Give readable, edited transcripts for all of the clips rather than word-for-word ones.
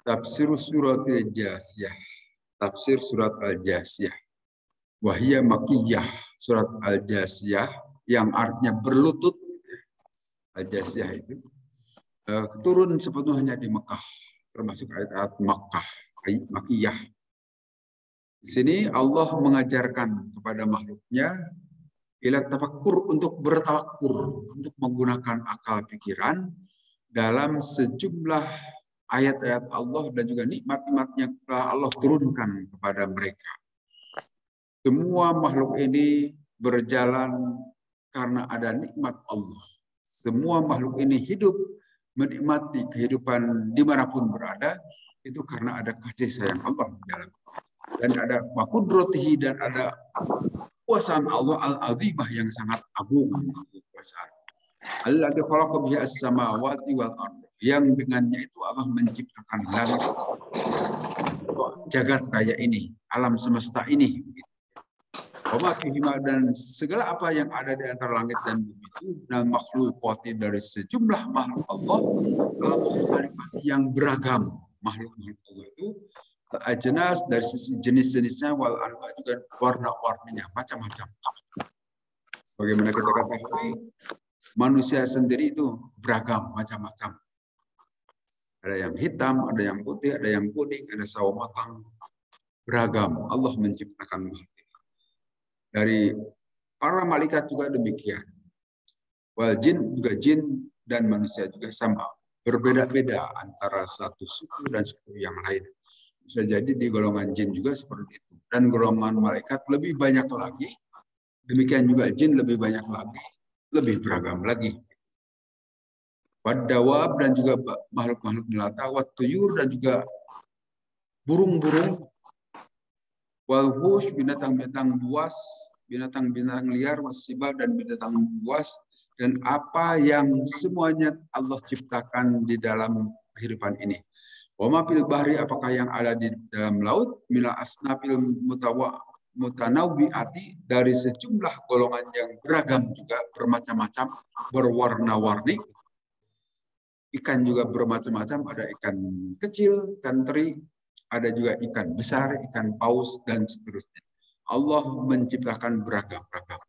Tafsir surat Al-Jasiyah. Tafsir surat Al-Jasiyah. Wahia makiyah. Surat Al-Jasiyah yang artinya berlutut. Al-Jasiyah itu turun sepenuhnya di Mekah. Termasuk ayat-ayat Makkah. Makiyah. Di sini Allah mengajarkan kepada makhluknya ila tafakkur, untuk bertafakkur, untuk menggunakan akal pikiran dalam sejumlah ayat-ayat Allah dan juga nikmat-nikmatnya telah Allah turunkan kepada mereka. Semua makhluk ini berjalan karena ada nikmat Allah. Semua makhluk ini hidup menikmati kehidupan dimanapun berada, itu karena ada kasih sayang Allah di dalam. Dan ada makudrotihi, dan ada kuasaan Allah al-azimah yang sangat agung. Kuasaan alladzi khalaqa bihi as-samawati wal ardh, yang dengannya itu Allah menciptakan langit, jagat raya ini, alam semesta ini. Dan segala apa yang ada di antara langit dan bumi itu, dan makhlukati, dari sejumlah makhluk Allah yang beragam. Makhluk-makhluk Allah itu jenis, dari sisi jenis-jenisnya, wal anwa, juga warna-warninya macam-macam. Bagaimana kita ketahui, manusia sendiri itu beragam macam-macam. Ada yang hitam, ada yang putih, ada yang kuning, ada sawo matang. Beragam. Allah menciptakan makhluk. Dari para malaikat juga demikian. Wal jin, juga jin dan manusia juga sama. Berbeda-beda antara satu suku dan suku yang lain. Bisa jadi di golongan jin juga seperti itu. Dan golongan malaikat lebih banyak lagi. Demikian juga jin lebih banyak lagi. Lebih beragam lagi. Wadawab, dan juga makhluk-makhluk melata. Wattuyur, dan juga burung-burung. Walhush, binatang-binatang buas. Binatang-binatang liar, wasibal, dan binatang buas. Dan apa yang semuanya Allah ciptakan di dalam kehidupan ini. Wama fil bahri, apakah yang ada di dalam laut, mila asnafil mutanawwi'ati, dari sejumlah golongan yang beragam juga, bermacam-macam, berwarna-warni. Ikan juga bermacam-macam, ada ikan kecil, ikan teri, ada juga ikan besar, ikan paus, dan seterusnya. Allah menciptakan beragam-ragam.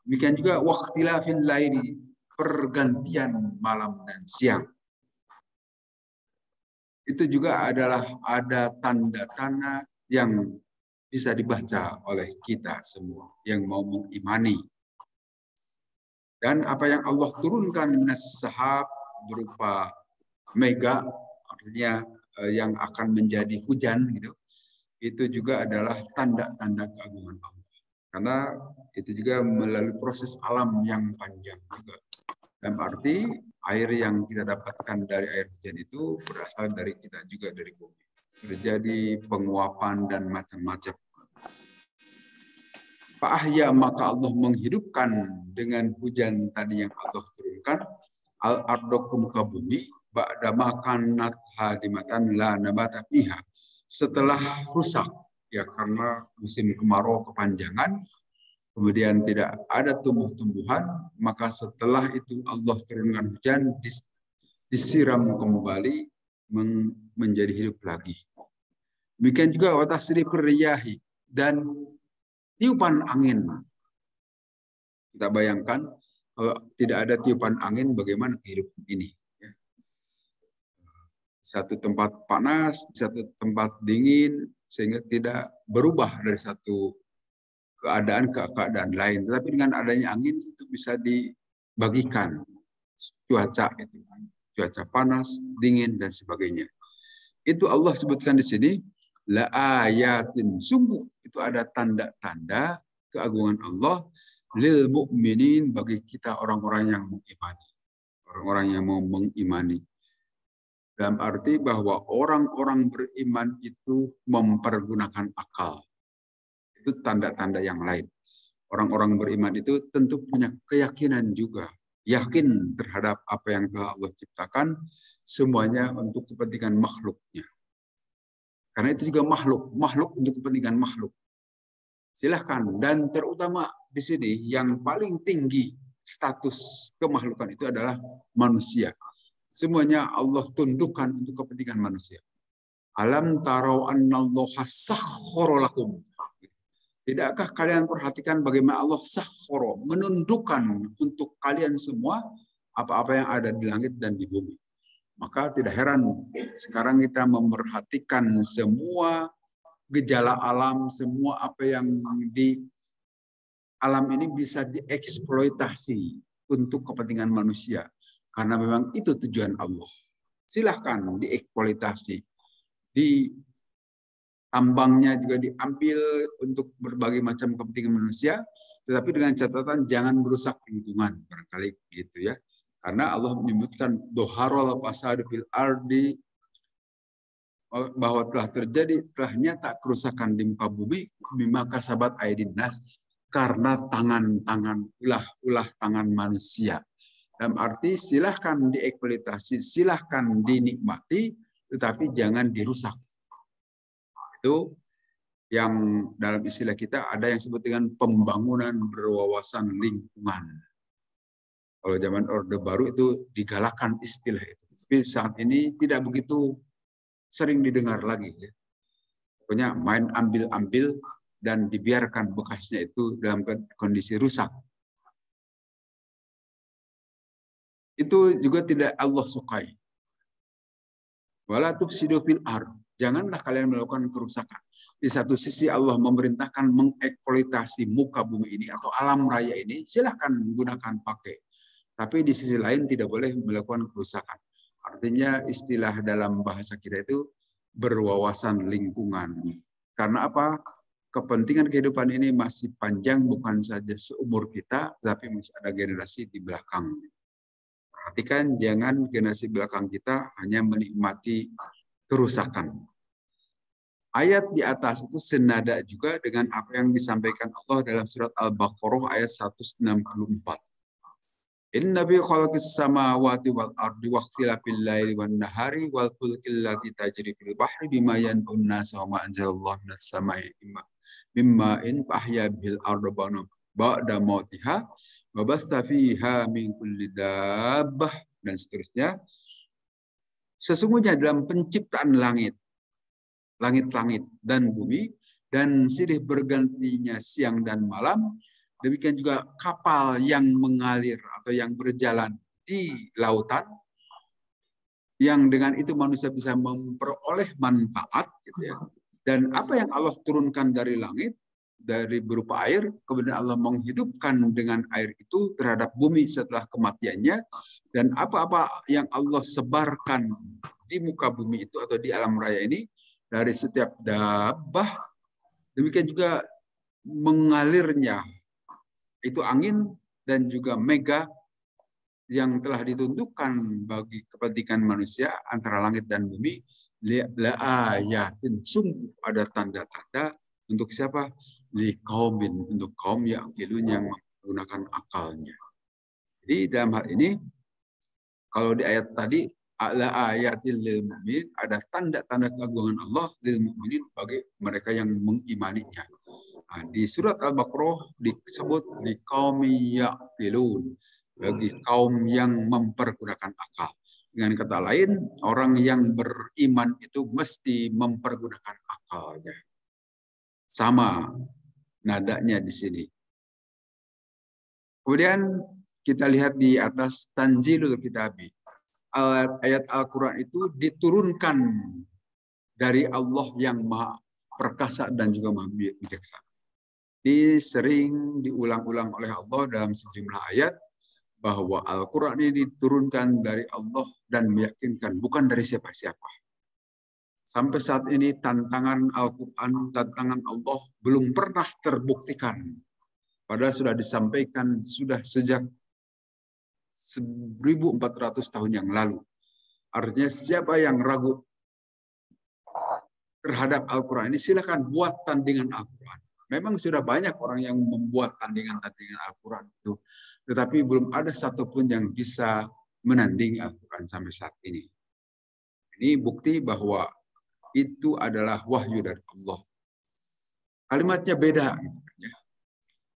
Demikian juga waqtilafil laili, pergantian malam dan siang. Itu juga adalah ada tanda-tanda yang bisa dibaca oleh kita semua yang mau mengimani. Dan apa yang Allah turunkan minas sahab, berupa mega, artinya yang akan menjadi hujan, gitu. Itu juga adalah tanda-tanda keagungan Allah. Karena itu juga melalui proses alam yang panjang juga. Dan arti air yang kita dapatkan dari air hujan itu berasal dari kita juga, dari bumi. Terjadi penguapan dan macam-macam. Fa'ahya, maka Allah menghidupkan dengan hujan tadi yang Allah turunkan, al-ardo, ke muka bumi, ba'da makan hadimatan la nabata fiha, setelah rusak, ya karena musim kemarau kepanjangan, kemudian tidak ada tumbuh-tumbuhan, maka setelah itu Allah turunkan hujan, disiram kembali, menjadi hidup lagi. Demikian juga watasrifir riyahi, dan tiupan angin. Kita bayangkan kalau tidak ada tiupan angin, bagaimana kehidupan ini? Satu tempat panas, satu tempat dingin, sehingga tidak berubah dari satu keadaan ke keadaan lain. Tetapi dengan adanya angin itu bisa dibagikan cuaca itu, cuaca panas, dingin, dan sebagainya. Itu Allah sebutkan di sini, la ayatin, sungguh itu ada tanda-tanda keagungan Allah lil mu'minin, bagi kita orang-orang yang mengimani. Orang-orang yang mau mengimani. Dalam arti bahwa orang-orang beriman itu mempergunakan akal. Itu tanda-tanda yang lain. Orang-orang beriman itu tentu punya keyakinan juga. Yakin terhadap apa yang telah Allah ciptakan, semuanya untuk kepentingan makhluknya. Karena itu juga makhluk untuk kepentingan makhluk. Silahkan. Dan terutama di sini yang paling tinggi status kemakhlukan itu adalah manusia. Semuanya Allah tundukkan untuk kepentingan manusia. Alam tarau annallaha sakhkhara lakum. Tidakkah kalian perhatikan bagaimana Allah sakhkhara, menundukkan untuk kalian semua apa-apa yang ada di langit dan di bumi. Maka tidak heran sekarang kita memperhatikan semua gejala alam, semua apa yang di alam ini bisa dieksploitasi untuk kepentingan manusia. Karena memang itu tujuan Allah. Silahkan dieksploitasi. Di tambangnya juga diambil untuk berbagai macam kepentingan manusia, tetapi dengan catatan jangan merusak lingkungan, barangkali gitu ya. Karena Allah menyebutkan doharul fasad fil ardi, bahwa telah nyata kerusakan di muka bumi bima kasabat aydin nas, karena tangan-tangan ulah tangan manusia. Dalam arti silahkan dieksploitasi, silahkan dinikmati, tetapi jangan dirusak. Itu yang dalam istilah kita ada yang disebut dengan pembangunan berwawasan lingkungan. Kalau zaman Orde Baru itu digalakan istilah itu. Tapi saat ini tidak begitu sering didengar lagi. Ya. Pokoknya main ambil-ambil dan dibiarkan bekasnya itu dalam kondisi rusak. Itu juga tidak Allah sukai. Wala tufsidu fil ard. Janganlah kalian melakukan kerusakan. Di satu sisi Allah memerintahkan mengeksploitasi muka bumi ini atau alam raya ini, silahkan gunakan pakai. Tapi di sisi lain tidak boleh melakukan kerusakan. Artinya istilah dalam bahasa kita itu berwawasan lingkungan. Karena apa? Kepentingan kehidupan ini masih panjang, bukan saja seumur kita, tapi masih ada generasi di belakang. Perhatikan jangan generasi belakang kita hanya menikmati kerusakan. Ayat di atas itu senada juga dengan apa yang disampaikan Allah dalam surat Al-Baqarah ayat 164. Inna fi khalaqis samawati wal ardi wakhtilafil laili wan nahari wal fulkil lati tajri fil bahri bima yanfa'un nas wa ma anzalallahu minas samai mimma in ahya bil ardi ba'da mautiha wa batha fiha min kulli dabbah, dan seterusnya. Sesungguhnya dalam penciptaan langit-langit dan bumi, dan silih bergantinya siang dan malam, demikian juga kapal yang mengalir atau yang berjalan di lautan, yang dengan itu manusia bisa memperoleh manfaat, gitu ya. Dan apa yang Allah turunkan dari langit, dari berupa air, kemudian Allah menghidupkan dengan air itu terhadap bumi setelah kematiannya, dan apa-apa yang Allah sebarkan di muka bumi itu atau di alam raya ini, dari setiap dabbah, demikian juga mengalirnya itu angin dan juga mega yang telah ditentukan bagi kepentingan manusia antara langit dan bumi. La ayatin, sungguh ada tanda-tanda untuk siapa? Li kaumin, untuk kaum yang menggunakan akalnya. Jadi dalam hal ini, kalau di ayat tadi ala ayatil lil mu'min, ada tanda-tanda keagungan Allah lil mu'minin bagi mereka yang mengimaninya. Nah, di surat Al-Baqarah disebut li qaumi ya'qilun, bagi kaum yang mempergunakan akal. Dengan kata lain, orang yang beriman itu mesti mempergunakan akalnya. Sama nadanya di sini. Kemudian kita lihat di atas Tanzilul Kitabi. Ayat Al-Quran itu diturunkan dari Allah yang maha perkasa dan juga maha bijaksana. Ini sering diulang-ulang oleh Allah dalam sejumlah ayat, bahwa Al-Quran ini diturunkan dari Allah dan meyakinkan bukan dari siapa-siapa. Sampai saat ini tantangan Al-Quran, tantangan Allah belum pernah terbuktikan. Padahal sudah disampaikan sudah sejak 1400 tahun yang lalu. Artinya siapa yang ragu terhadap Al-Quran ini, silakan buat tandingan Al-Quran. Memang sudah banyak orang yang membuat tandingan-tandingan Al-Quran itu, tetapi belum ada satupun yang bisa menandingi Al-Quran sampai saat ini. Ini bukti bahwa itu adalah wahyu dari Allah. Kalimatnya beda. Gitu, ya.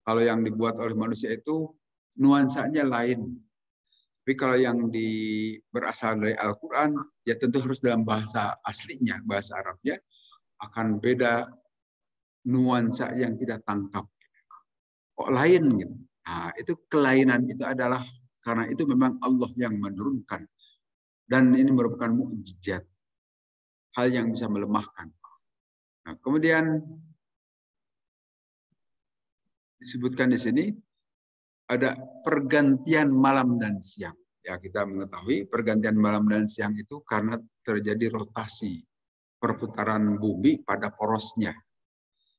Kalau yang dibuat oleh manusia itu nuansanya lain. Tapi kalau yang berasal dari Al-Quran, ya tentu harus dalam bahasa aslinya, bahasa Arabnya, akan beda nuansa yang kita tangkap. Kok lain gitu. Nah, itu kelainan itu adalah karena itu memang Allah yang menurunkan. Dan ini merupakan mukjizat. Hal yang bisa melemahkan. Nah, kemudian disebutkan di sini ada pergantian malam dan siang. Ya, kita mengetahui pergantian malam dan siang itu karena terjadi rotasi perputaran bumi pada porosnya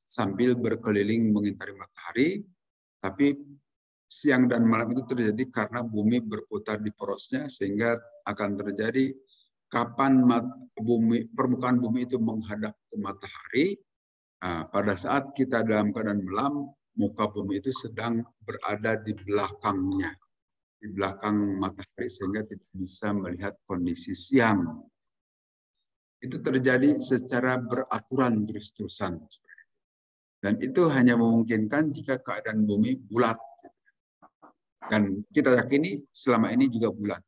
sambil berkeliling mengitari matahari, tapi siang dan malam itu terjadi karena bumi berputar di porosnya sehingga akan terjadi kapan permukaan bumi itu menghadap ke matahari. Nah, pada saat kita dalam keadaan malam, muka bumi itu sedang berada di belakangnya, di belakang matahari sehingga tidak bisa melihat kondisi siang. Itu terjadi secara beraturan terus-terusan. Dan itu hanya memungkinkan jika keadaan bumi bulat. Dan kita yakini selama ini juga bulat.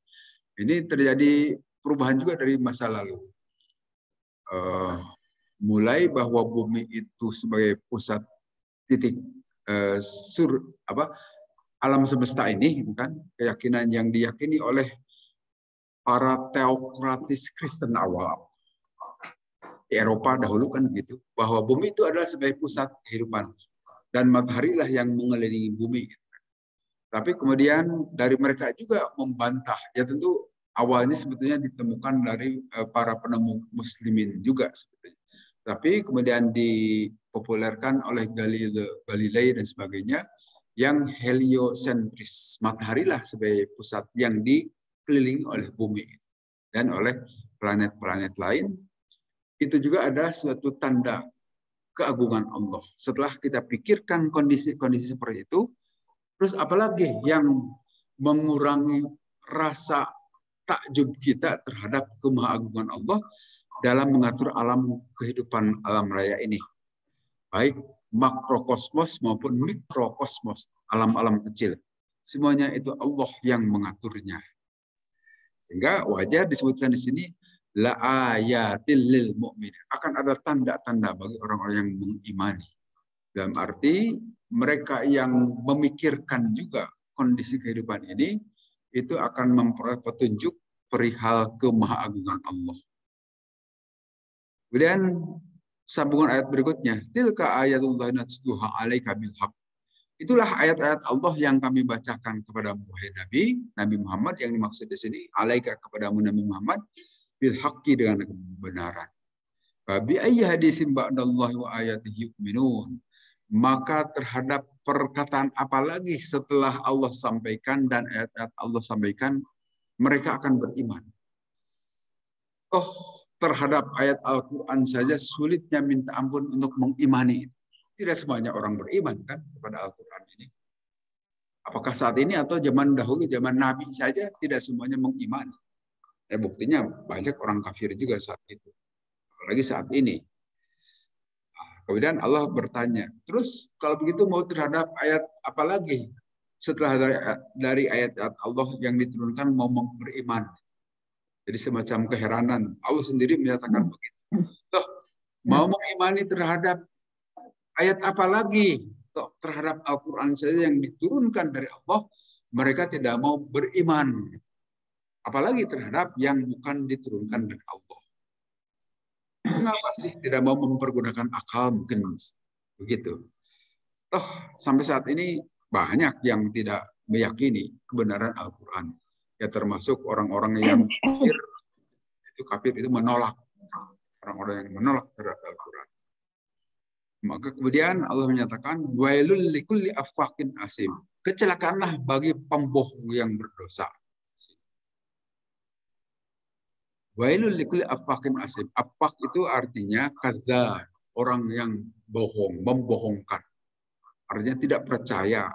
Ini terjadi perubahan juga dari masa lalu. Mulai bahwa bumi itu sebagai pusat titik alam semesta ini, gitu kan, keyakinan yang diyakini oleh para teokratis Kristen awal di Eropa dahulu kan gitu, bahwa bumi itu adalah sebagai pusat kehidupan dan matahari lah yang mengelilingi bumi. Tapi kemudian dari mereka juga membantah, ya tentu awalnya sebetulnya ditemukan dari para penemu muslimin juga sebetulnya. Tapi kemudian dipopulerkan oleh Galilei dan sebagainya yang heliosentris. Matahari lah sebagai pusat yang dikelilingi oleh bumi dan oleh planet-planet lain. Itu juga ada suatu tanda keagungan Allah. Setelah kita pikirkan kondisi-kondisi seperti itu, terus apalagi yang mengurangi rasa takjub kita terhadap kemahagungan Allah dalam mengatur alam kehidupan alam raya ini. Baik makrokosmos maupun mikrokosmos, alam-alam kecil. Semuanya itu Allah yang mengaturnya. Sehingga wajar disebutkan di sini la ayatil lil mu'min. Akan ada tanda-tanda bagi orang-orang yang mengimani. Dalam arti mereka yang memikirkan juga kondisi kehidupan ini itu akan memperoleh petunjuk perihal kemahagungan Allah. Kemudian sambungan ayat berikutnya, tilka ayatullah natluha 'alaika bil haqq. Itulah ayat-ayat Allah yang kami bacakan kepada Nabi Muhammad, yang dimaksud di sini alaika kepadamu Nabi Muhammad bil haqqi dengan kebenaran. Bi ayyi hadisin ba'dallahi wa ayatihi yu'minun. Maka terhadap perkataan apa lagi setelah Allah sampaikan dan ayat-ayat Allah sampaikan, mereka akan beriman. Terhadap ayat Al-Quran saja sulitnya minta ampun untuk mengimani. Tidak semuanya orang beriman kan kepada Al-Quran ini. Apakah saat ini atau zaman dahulu, zaman Nabi saja tidak semuanya mengimani. Buktinya banyak orang kafir juga saat itu. Apalagi saat ini. Kemudian Allah bertanya, terus kalau begitu mau terhadap ayat apa lagi setelah dari ayat-ayat Allah yang diturunkan mau beriman? Jadi semacam keheranan. Allah sendiri menyatakan begitu. Mau mengimani terhadap ayat apa lagi? Terhadap Al-Quran saja yang diturunkan dari Allah, mereka tidak mau beriman. Apalagi terhadap yang bukan diturunkan dari Allah. Kenapa sih tidak mau mempergunakan akal mungkin begitu? Sampai saat ini banyak yang tidak meyakini kebenaran Al-Quran. Ya termasuk orang-orang yang kafir itu menolak. Orang-orang yang menolak terhadap Al-Quran. Maka kemudian Allah menyatakan wailul likulli affakin asim. Kecelakaanlah bagi pembohong yang berdosa. Wailul likulli affakin asim. Affak itu artinya kadzdzab, orang yang bohong, membohongkan. Artinya tidak percaya.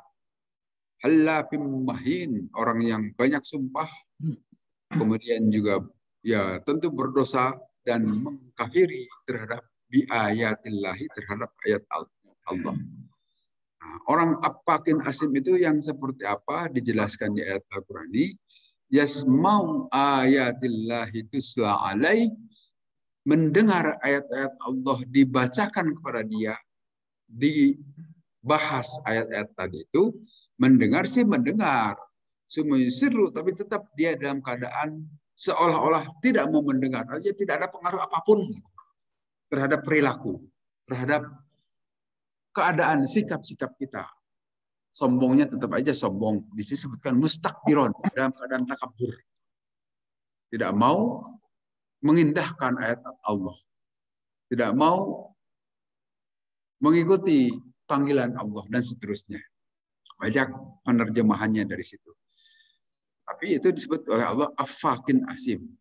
Halafim mahin, orang yang banyak sumpah. Kemudian juga ya tentu berdosa dan mengkafiri terhadap biayatillahi, terhadap ayat Allah. Nah, orang apakin asim itu yang seperti apa dijelaskan di ayat Al-Quran ini. yasma'u ayatillahi tusla alaih, mendengar ayat-ayat Allah dibacakan kepada dia, dibahas ayat-ayat tadi itu, mendengar sih mendengar, sumuyusiru, tapi tetap dia dalam keadaan seolah-olah tidak mau mendengar, artinya tidak ada pengaruh apapun terhadap perilaku, terhadap keadaan sikap-sikap kita. Sombongnya tetap aja sombong. Disebutkan mustakbiron, dalam keadaan takabur. Tidak mau mengindahkan ayat Allah. Tidak mau mengikuti panggilan Allah dan seterusnya. Banyak penerjemahannya dari situ. Tapi itu disebut oleh Allah afakin asim.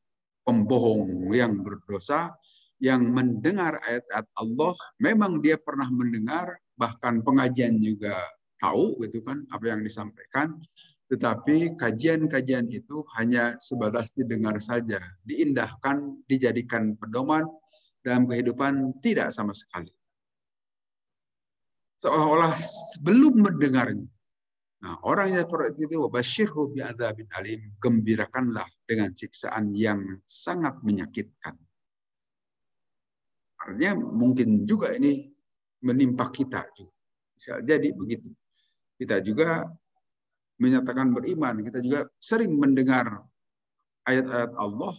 Pembohong yang berdosa, yang mendengar ayat-ayat Allah, memang dia pernah mendengar, bahkan pengajian juga tahu gitu kan apa yang disampaikan, tetapi kajian-kajian itu hanya sebatas didengar saja, diindahkan, dijadikan pedoman dalam kehidupan tidak sama sekali. Seolah-olah sebelum mendengarnya. Nah, orang yang seperti itu, wabasyirhu bi'adzabin alim, gembirakanlah dengan siksaan yang sangat menyakitkan. Artinya mungkin juga ini menimpa kita juga. Bisa jadi begitu. Kita juga menyatakan beriman, kita juga sering mendengar ayat-ayat Allah,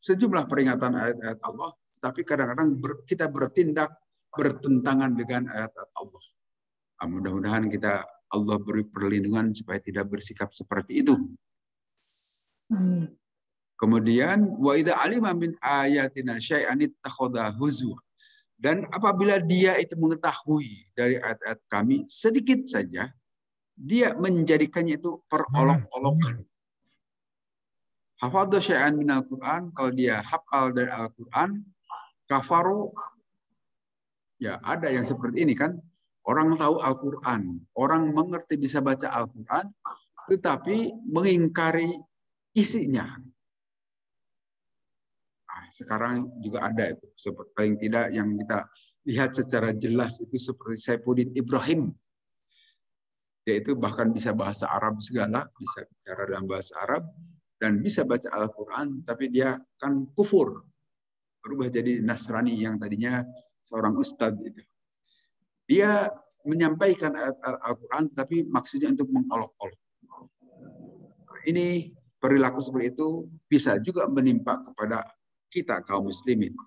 sejumlah peringatan ayat-ayat Allah, tapi kadang-kadang kita bertindak bertentangan dengan ayat-ayat Allah. Nah, mudah-mudahan kita Allah beri perlindungan supaya tidak bersikap seperti itu. Kemudian wa idza alima min ayatina syai'an ittakhadha huzwa. Dan apabila dia itu mengetahui dari ayat-ayat kami sedikit saja, dia menjadikannya itu perolok-olokan. Hafadhu syai'an minal Qur'an, kalau dia hafal dari Al-Qur'an, kafaru, ya ada yang seperti ini kan. Orang tahu Al-Qur'an, orang mengerti bisa baca Al-Qur'an, tetapi mengingkari isinya. Nah, sekarang juga ada itu. Seperti paling tidak yang kita lihat secara jelas itu seperti Saifuddin Ibrahim. Yaitu bahkan bisa bahasa Arab segala, bisa bicara dalam bahasa Arab, dan bisa baca Al-Quran, tapi dia kan kufur. Berubah jadi Nasrani yang tadinya seorang ustadz. Itu. Dia menyampaikan ayat Al-Quran, tapi maksudnya untuk mengolok-olok. Ini perilaku seperti itu bisa juga menimpa kepada kita kaum muslimin.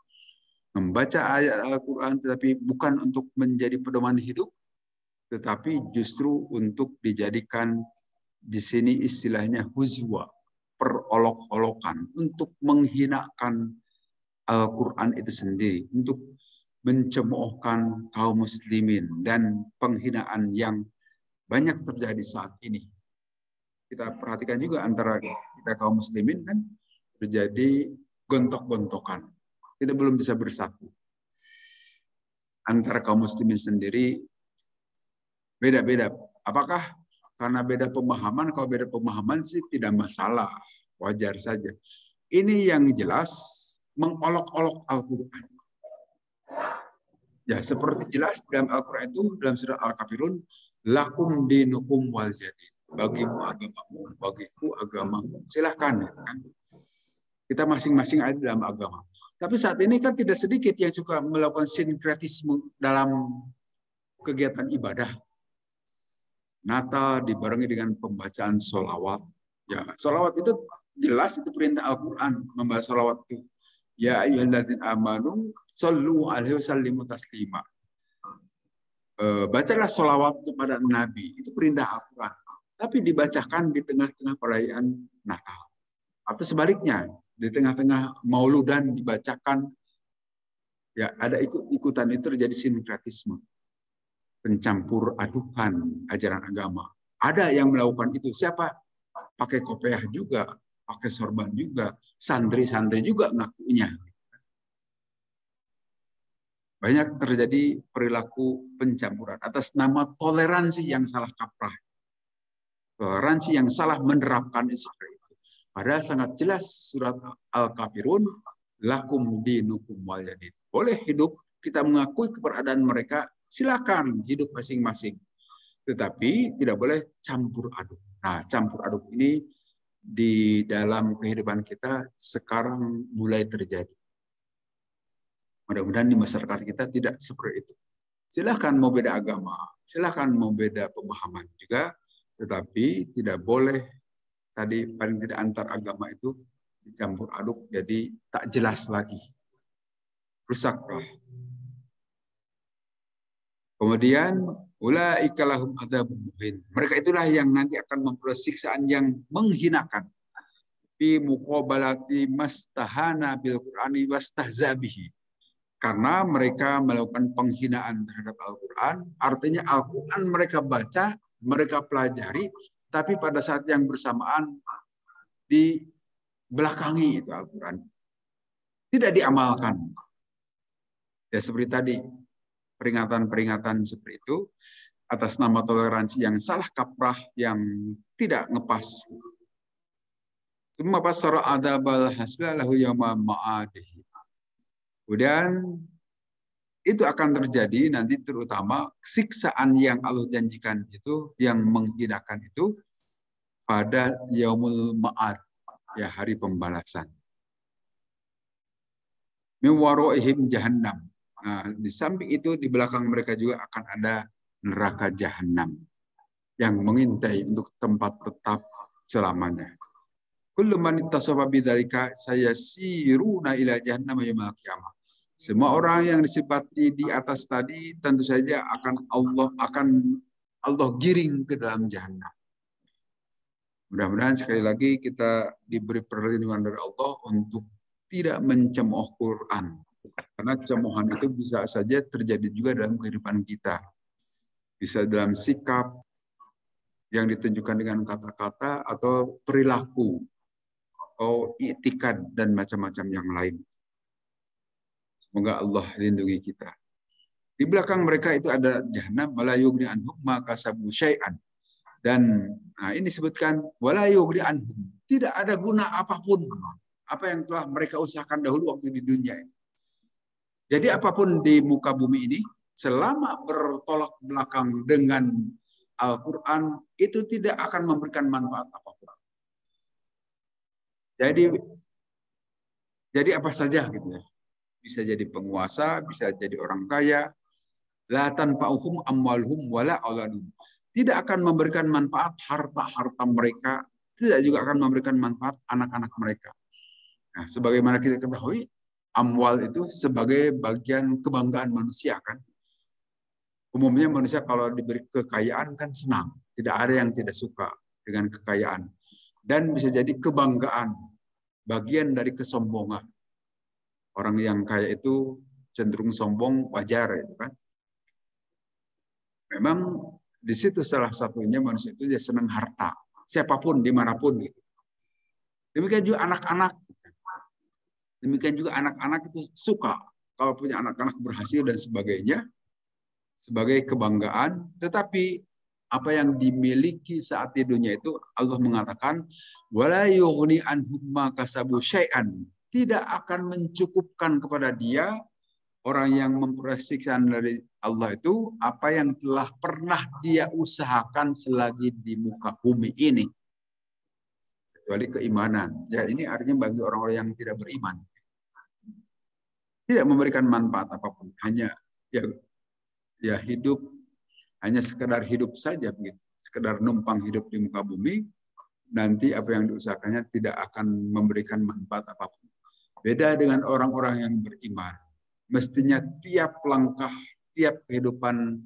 Membaca ayat Al-Quran, tetapi bukan untuk menjadi pedoman hidup, tetapi justru untuk dijadikan di sini istilahnya huzwa, perolok-olokan, untuk menghinakan Al-Quran itu sendiri, untuk mencemoohkan kaum muslimin, dan penghinaan yang banyak terjadi saat ini. Kita perhatikan juga antara kita kaum muslimin kan terjadi gontok-gontokan. Kita belum bisa bersatu. Antara kaum muslimin sendiri beda-beda. Apakah karena beda pemahaman? Kalau beda pemahaman sih tidak masalah, wajar saja. Ini yang jelas mengolok-olok Al-Quran. Ya, seperti jelas dalam Al-Quran itu, dalam surat Al-Kafirun, lakum dinukum wal jadid. Bagimu agamamu, bagiku agamamu. Silahkan. Kan? Kita masing-masing ada dalam agama. Tapi saat ini kan tidak sedikit yang suka melakukan sinkretisme dalam kegiatan ibadah. Natal dibarengi dengan pembacaan sholawat. Ya, sholawat itu jelas itu perintah Al-Quran, membaca sholawat itu. Ya ayyuhalladzina amanu shollu alaihi wasallimu taslima. Bacalah sholawat kepada Nabi, itu perintah Al-Quran. Tapi dibacakan di tengah-tengah perayaan Natal. Atau sebaliknya, di tengah-tengah mauludan dibacakan, ya ada ikut-ikutan, itu terjadi sinkretisme. Pencampur adukan ajaran agama. Ada yang melakukan itu. Siapa? Pakai kopiah juga, pakai sorban juga, santri-santri juga ngakunya. Banyak terjadi perilaku pencampuran atas nama toleransi yang salah kaprah. Toleransi yang salah menerapkan seperti itu. Padahal sangat jelas surat Al-Kafirun, lakum dinukum wal jadid. Boleh hidup, kita mengakui keberadaan mereka, silakan hidup masing-masing. Tetapi tidak boleh campur aduk. Nah, campur aduk ini di dalam kehidupan kita sekarang mulai terjadi. Mudah-mudahan di masyarakat kita tidak seperti itu. Silahkan mau beda agama, silahkan mau beda pemahaman juga, tetapi tidak boleh tadi paling tidak antar agama itu dicampur aduk jadi tak jelas lagi. Rusaklah. Kemudian ulaika lahum adzabun muhin. Mereka itulah yang nanti akan memperoleh siksaan yang menghinakan. Fi muqabalati mastahana bil Qur'ani wastahzabihi. Karena mereka melakukan penghinaan terhadap Al-Quran, artinya Al-Quran mereka baca, mereka pelajari, tapi pada saat yang bersamaan di belakangi itu Al-Quran. Tidak diamalkan. Ya seperti tadi, peringatan-peringatan seperti itu, atas nama toleransi yang salah kaprah, yang tidak ngepas. Semua pasara adabal hasla lahu yawma ma'adihi. Kemudian itu akan terjadi nanti terutama siksaan yang Allah janjikan itu, yang menghinakan itu pada yaumul ma'ad, ya hari pembalasan. Min waraihim jahannam. Nah, di samping itu di belakang mereka juga akan ada neraka jahanam yang mengintai untuk tempat tetap selamanya. Kullu man ittasafa bidzalika sayasiruna ila jahannam yaumil qiyamah. Semua orang yang disifati di atas tadi tentu saja akan Allah giring ke dalam jahanam. Mudah-mudahan sekali lagi kita diberi perlindungan dari Allah untuk tidak mencemooh Quran. Karena cemoohan itu bisa saja terjadi juga dalam kehidupan kita. Bisa dalam sikap yang ditunjukkan dengan kata-kata atau perilaku atau i'tikad dan macam-macam yang lain. Semoga Allah lindungi kita. Di belakang mereka itu ada jahanam, wala yughni anhum ma kasabu syai'an. Dan nah ini disebutkan wala yughni anhum, tidak ada guna apapun apa yang telah mereka usahakan dahulu waktu di dunia itu. Jadi apapun di muka bumi ini selama bertolak belakang dengan Al-Qur'an itu tidak akan memberikan manfaat apapun. Jadi apa saja gitu ya. Bisa jadi penguasa, bisa jadi orang kaya. La tanfa'uhum amwaluhum wala auladum. Tidak akan memberikan manfaat harta-harta mereka, tidak juga akan memberikan manfaat anak-anak mereka. Nah, sebagaimana kita ketahui, amwal itu sebagai bagian kebanggaan manusia kan. Umumnya manusia kalau diberi kekayaan kan senang, tidak ada yang tidak suka dengan kekayaan. Dan bisa jadi kebanggaan, bagian dari kesombongan. Orang yang kaya itu cenderung sombong, wajar itu kan. Memang di situ salah satunya manusia itu dia senang harta, siapapun dimanapun gitu. Demikian juga anak-anak. Demikian juga anak-anak itu suka kalau punya anak-anak berhasil dan sebagainya sebagai kebanggaan. Tetapi apa yang dimiliki saat di dunia itu Allah mengatakan wala yughni anhum ma kasabu syai'an. Tidak akan mencukupkan kepada dia orang yang memperoleh siksaan dari Allah itu apa yang telah pernah dia usahakan selagi di muka bumi ini. Kecuali keimanan. Ya ini artinya bagi orang-orang yang tidak beriman. Tidak memberikan manfaat apapun. Hanya ya hidup, hanya sekedar hidup saja begitu. Sekedar numpang hidup di muka bumi. Nanti apa yang diusahakannya tidak akan memberikan manfaat apapun. Beda dengan orang-orang yang beriman. Mestinya tiap langkah, tiap kehidupannya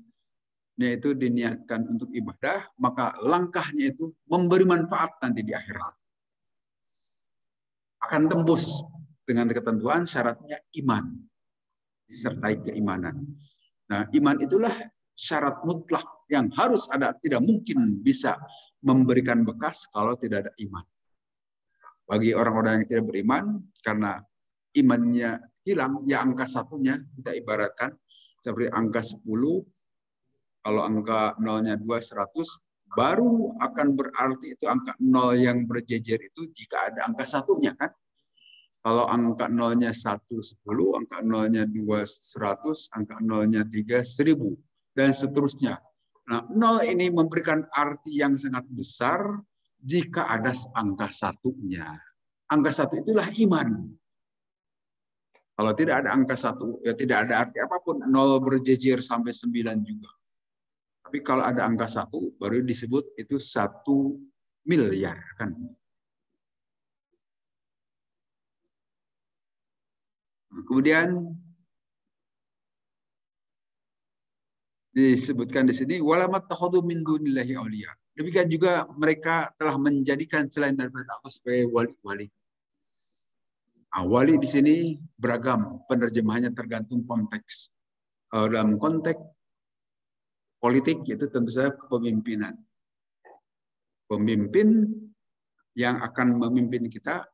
itu diniatkan untuk ibadah, maka langkahnya itu memberi manfaat nanti di akhirat. Akan tembus dengan ketentuan syaratnya iman, disertai keimanan. Nah, iman itulah syarat mutlak yang harus ada, tidak mungkin bisa memberikan bekas kalau tidak ada iman. Bagi orang-orang yang tidak beriman, karena imannya hilang, ya angka satunya kita ibaratkan seperti angka 10, kalau angka nolnya 2, 100, baru akan berarti itu angka 0 yang berjejer itu jika ada angka satunya kan. Kalau angka nolnya 1, 10, angka nolnya 2, 100, angka nolnya 3, 1000, dan seterusnya. Nah, 0 ini memberikan arti yang sangat besar jika ada angka satunya. Angka satu itulah iman. Kalau tidak ada angka satu, ya tidak ada arti apapun. 0 berjejer sampai 9 juga. Tapi kalau ada angka satu, baru disebut itu 1 miliar. Kan? Kemudian disebutkan di sini, walamat takhadu min dunillahi auliya. Demikian juga mereka telah menjadikan selain daripada Allah sebagai wali-wali. Wali di sini beragam, penerjemahannya tergantung konteks. Dalam konteks politik itu tentu saja kepemimpinan. Pemimpin yang akan memimpin kita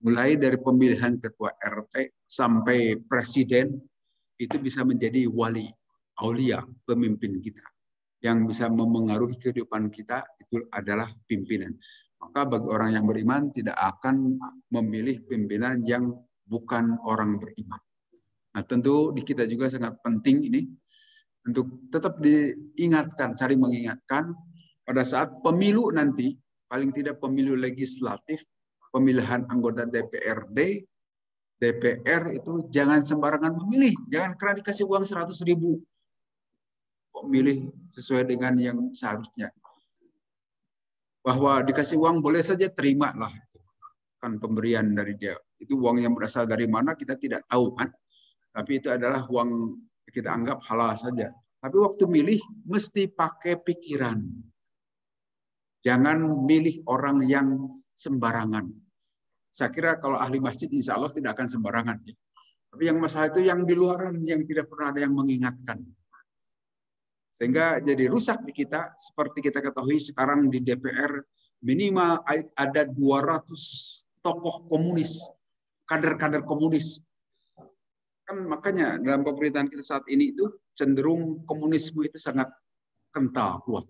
mulai dari pemilihan ketua RT sampai presiden itu bisa menjadi wali, aulia, pemimpin kita. Yang bisa memengaruhi kehidupan kita itu adalah pimpinan. Maka bagi orang yang beriman tidak akan memilih pimpinan yang bukan orang beriman. Nah, tentu di kita juga sangat penting ini untuk tetap diingatkan, saling mengingatkan pada saat pemilu nanti, paling tidak pemilu legislatif, pemilihan anggota DPRD, DPR itu jangan sembarangan memilih, jangan karena dikasih uang 100.000 memilih sesuai dengan yang seharusnya. Bahwa dikasih uang boleh saja terima lah, kan pemberian dari dia. Itu uang yang berasal dari mana kita tidak tahu kan. Tapi itu adalah uang kita anggap halal saja. Tapi waktu milih mesti pakai pikiran. Jangan milih orang yang sembarangan. Saya kira kalau ahli masjid insya Allah tidak akan sembarangan. Tapi yang masalah itu yang di luaran yang tidak pernah ada yang mengingatkan. Sehingga jadi rusak di kita, seperti kita ketahui sekarang di DPR minimal ada 200 tokoh komunis, kader-kader komunis. Kan makanya dalam pemerintahan kita saat ini itu cenderung komunisme itu sangat kental, kuat.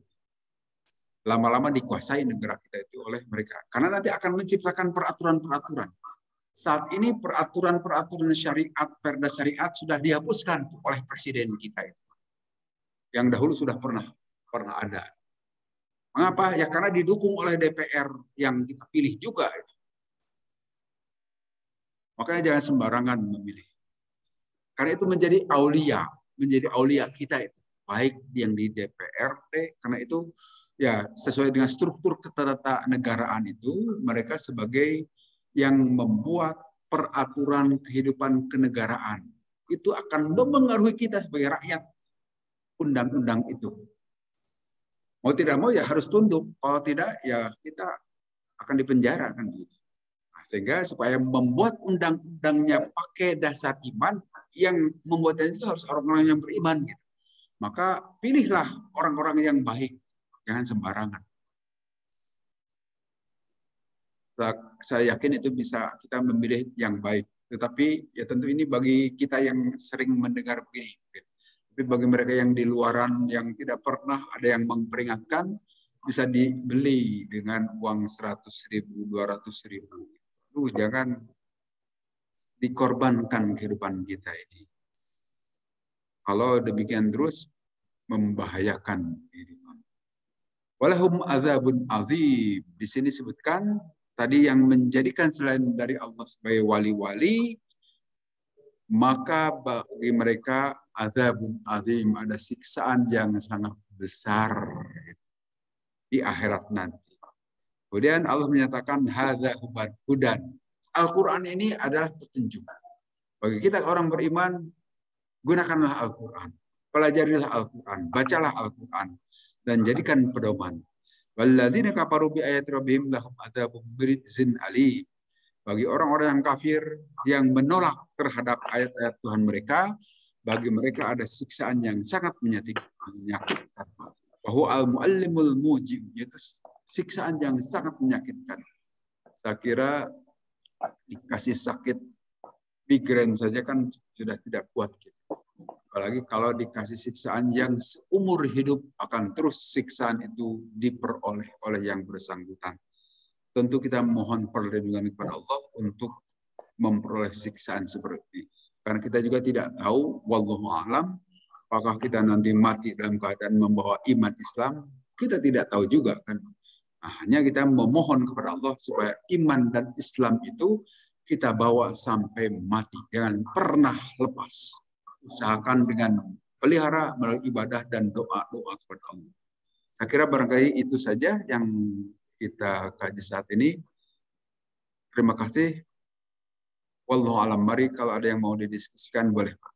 Lama-lama dikuasai negara kita itu oleh mereka. Karena nanti akan menciptakan peraturan-peraturan. Saat ini peraturan-peraturan syariat, perda syariat sudah dihapuskan oleh presiden kita itu. Yang dahulu sudah pernah ada. Mengapa? Ya karena didukung oleh DPR yang kita pilih juga. Makanya jangan sembarangan memilih. Karena itu menjadi aulia kita itu. Baik yang di DPRD, karena itu ya sesuai dengan struktur ketatanegaraan itu, mereka sebagai yang membuat peraturan kehidupan kenegaraan. Itu akan mempengaruhi kita sebagai rakyat. Undang-undang itu. Mau tidak mau ya harus tunduk. Kalau tidak ya kita akan dipenjara kan gitu. Nah, sehingga supaya membuat undang-undangnya pakai dasar iman, yang membuatnya itu harus orang-orang yang beriman gitu. Maka pilihlah orang-orang yang baik, jangan sembarangan. Saya yakin itu bisa kita memilih yang baik. Tetapi ya tentu ini bagi kita yang sering mendengar begini. Tapi bagi mereka yang di luaran yang tidak pernah ada yang memperingatkan, bisa dibeli dengan uang 100.000, 200.000. Jangan dikorbankan kehidupan kita ini. Kalau demikian terus membahayakan kehidupan. Walahum adzabun azim. Di sini sebutkan tadi yang menjadikan selain dari Allah sebagai wali-wali, maka bagi mereka azabun azim, ada siksaan yang sangat besar di akhirat nanti. Kemudian Allah menyatakan hadza hudan. Al-Qur'an ini adalah petunjuk. Bagi kita orang beriman, gunakanlah Al-Qur'an. Pelajarilah Al-Qur'an, bacalah Al-Qur'an dan jadikan pedoman. Walladzina kafaru bi ayati rabbihim lahum adzabun rizin ali. Bagi orang-orang yang kafir yang menolak terhadap ayat-ayat Tuhan mereka, bagi mereka ada siksaan yang sangat menyakitkan. Bahwa al-muallimul mujib, yaitu siksaan yang sangat menyakitkan. Saya kira dikasih sakit migrain saja kan sudah tidak kuat gitu. Apalagi kalau dikasih siksaan yang seumur hidup, akan terus siksaan itu diperoleh oleh yang bersangkutan. Tentu kita mohon perlindungan kepada Allah untuk memperoleh siksaan seperti ini. Karena kita juga tidak tahu, wallahu a'lam, apakah kita nanti mati dalam keadaan membawa iman Islam, kita tidak tahu juga kan. Nah, hanya kita memohon kepada Allah supaya iman dan Islam itu kita bawa sampai mati. Jangan pernah lepas. Usahakan dengan pelihara melalui ibadah dan doa-doa kepada Allah. Saya kira barangkali itu saja yang kita kaji saat ini. Terima kasih. Wallahu alam. Mari kalau ada yang mau didiskusikan boleh, Pak.